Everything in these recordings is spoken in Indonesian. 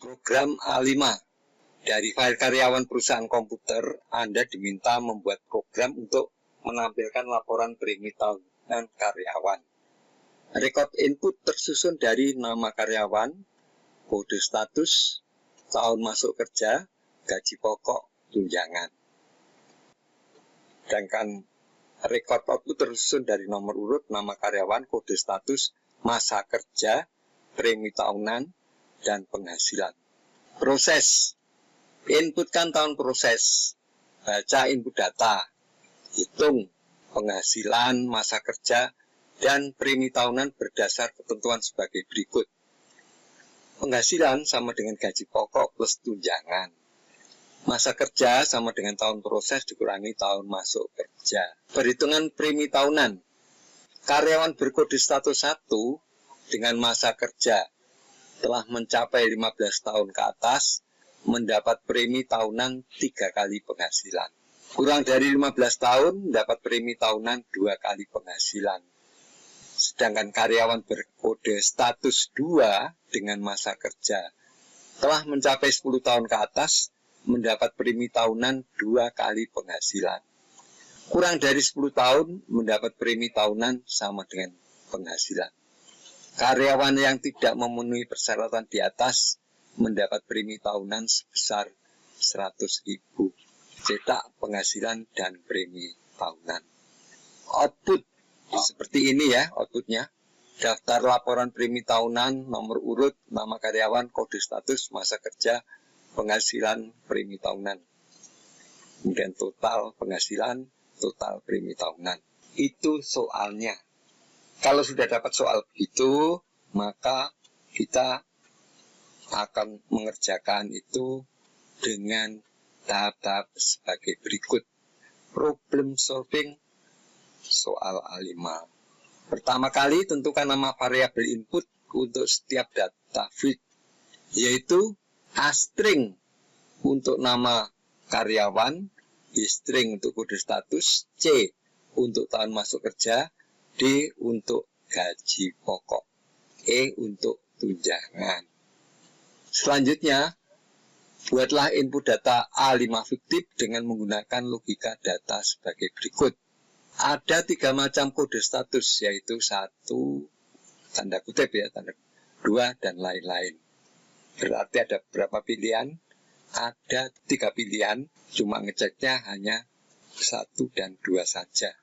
Program A5. Dari file karyawan perusahaan komputer, Anda diminta membuat program untuk menampilkan laporan premi tahunan karyawan. Rekod input tersusun dari nama karyawan, kode status, tahun masuk kerja, gaji pokok, tunjangan. Sedangkan rekod output tersusun dari nomor urut, nama karyawan, kode status, masa kerja, premi tahunan, dan penghasilan. Proses. Inputkan tahun proses. Baca input data. Hitung penghasilan, masa kerja, dan premi tahunan berdasar ketentuan sebagai berikut. Penghasilan sama dengan gaji pokok plus tunjangan. Masa kerja sama dengan tahun proses dikurangi tahun masuk kerja. Perhitungan premi tahunan. Karyawan berkode status 1 dengan masa kerja telah mencapai 15 tahun ke atas mendapat premi tahunan 3 kali penghasilan. Kurang dari 15 tahun dapat premi tahunan 2 kali penghasilan. Sedangkan karyawan berkode status 2 dengan masa kerja telah mencapai 10 tahun ke atas mendapat premi tahunan 2 kali penghasilan. Kurang dari 10 tahun mendapat premi tahunan sama dengan penghasilan. Karyawan yang tidak memenuhi persyaratan di atas mendapat premi tahunan sebesar 100.000. Cetak penghasilan dan premi tahunan. Output seperti ini ya outputnya. Daftar laporan premi tahunan, nomor urut, nama karyawan, kode status, masa kerja, penghasilan, premi tahunan. Kemudian total penghasilan, total premi tahunan. Itu soalnya. Kalau sudah dapat soal begitu, maka kita akan mengerjakan itu dengan tahap-tahap sebagai berikut. Problem solving soal A5. Pertama kali tentukan nama variabel input untuk setiap data field, yaitu A-string untuk nama karyawan, B-string untuk kode status, C untuk tahun masuk kerja, D untuk gaji pokok, E untuk tunjangan. Selanjutnya, buatlah input data A5 fiktif dengan menggunakan logika data sebagai berikut. Ada 3 macam kode status, yaitu 1, tanda kutip ya, tanda 2, dan lain-lain. Berarti ada berapa pilihan? Ada 3 pilihan, cuma ngeceknya hanya 1 dan 2 saja.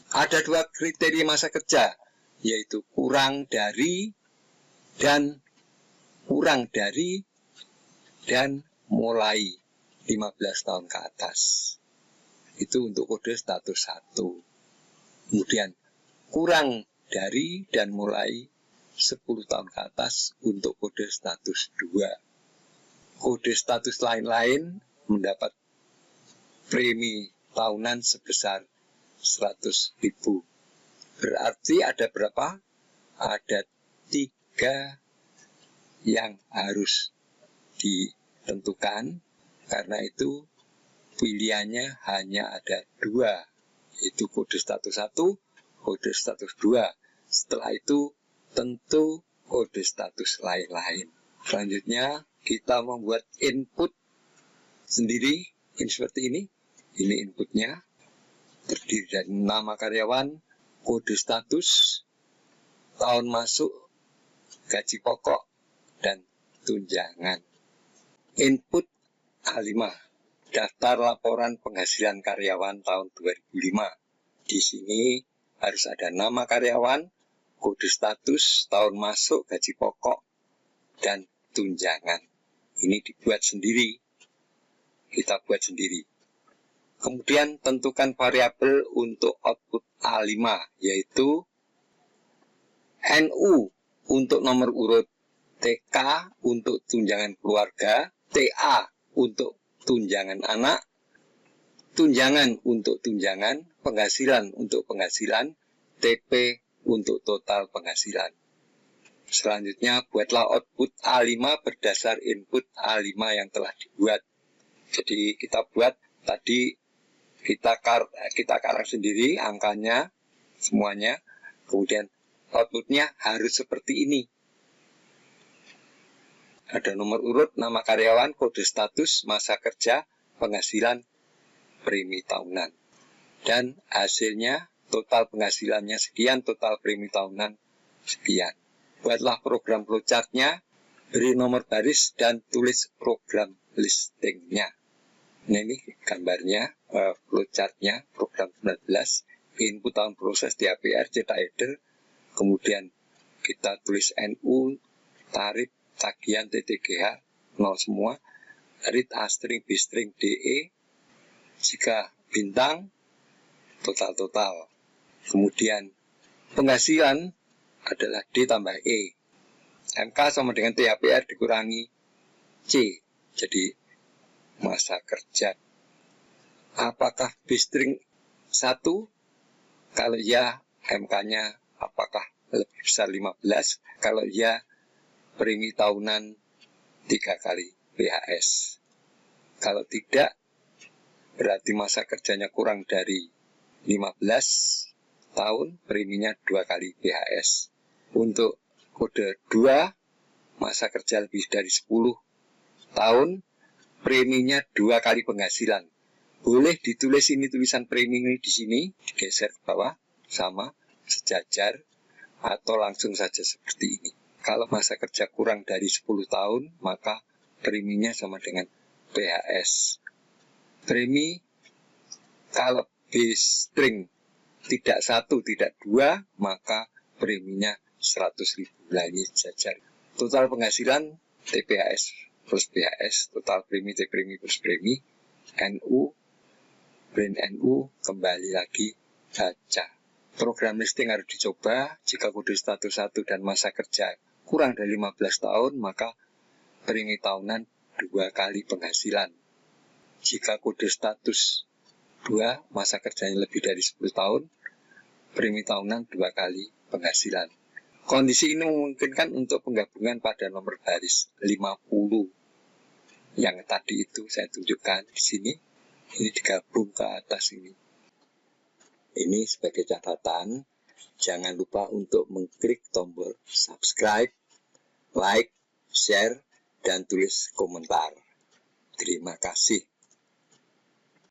Ada 2 kriteria masa kerja, yaitu kurang dari dan mulai 15 tahun ke atas. Itu untuk kode status 1. Kemudian kurang dari dan mulai 10 tahun ke atas untuk kode status 2. Kode status lain-lain mendapat premi tahunan sebesar 100.000. Berarti ada berapa? Ada 3 yang harus ditentukan. Karena itu pilihannya hanya ada 2, yaitu kode status 1, kode status 2. Setelah itu tentu kode status lain-lain. Selanjutnya kita membuat input sendiri. Ini seperti ini. Ini inputnya. Terdiri dari nama karyawan, kode status, tahun masuk, gaji pokok, dan tunjangan. Input A5. Daftar laporan penghasilan karyawan tahun 2005. Di sini harus ada nama karyawan, kode status, tahun masuk, gaji pokok, dan tunjangan. Ini dibuat sendiri. Kita buat sendiri. Kemudian tentukan variabel untuk output A5, yaitu NU untuk nomor urut, TK untuk tunjangan keluarga, TA untuk tunjangan anak, tunjangan untuk tunjangan, penghasilan untuk penghasilan, TP untuk total penghasilan. Selanjutnya buatlah output A5 berdasar input A5 yang telah dibuat. Jadi kita buat tadi kita karang sendiri angkanya semuanya, kemudian outputnya harus seperti ini. Ada nomor urut, nama karyawan, kode status, masa kerja, penghasilan, premi tahunan. Dan hasilnya, total penghasilannya sekian, total premi tahunan sekian. Buatlah program flowchartnya, beri nomor baris, dan tulis program listingnya. Nah, ini gambarnya, flowchartnya, program 19, input tahun proses DAPR, cetak header, kemudian kita tulis NU, tarif, tagihan, TTGH, 0 semua, read A string, B string, DE, jika bintang, total. Kemudian penghasilan adalah D tambah E. MK sama dengan TAPR dikurangi C. Jadi masa kerja. Apakah B string 1? Kalau ya, MK-nya apakah lebih besar 15? Kalau ya, premi tahunan 3 kali BHS. Kalau tidak, berarti masa kerjanya kurang dari 15 tahun, preminya 2 kali BHS. Untuk kode 2, masa kerja lebih dari 10 tahun, preminya 2 kali penghasilan. Boleh ditulis ini tulisan premi ini di sini, digeser ke bawah, sama, sejajar, atau langsung saja seperti ini. Kalau masa kerja kurang dari 10 tahun, maka preminya sama dengan BHS. Premi kalau B string tidak 1, tidak 2, maka preminya 100.000. Nah, ini jajar. Total penghasilan TPHS plus BHS, total premi T premi plus premi, NU, brand NU, kembali lagi baca. Program listing harus dicoba. Jika kode status 1 dan masa kerja kurang dari 15 tahun, maka premi tahunan 2 kali penghasilan. Jika kode status 2, masa kerjanya lebih dari 10 tahun, premi tahunan 2 kali penghasilan. Kondisi ini memungkinkan untuk penggabungan pada nomor baris 50. Yang tadi itu saya tunjukkan di sini, ini digabung ke atas ini. Ini sebagai catatan, jangan lupa untuk mengklik tombol subscribe, like, share, dan tulis komentar. Terima kasih.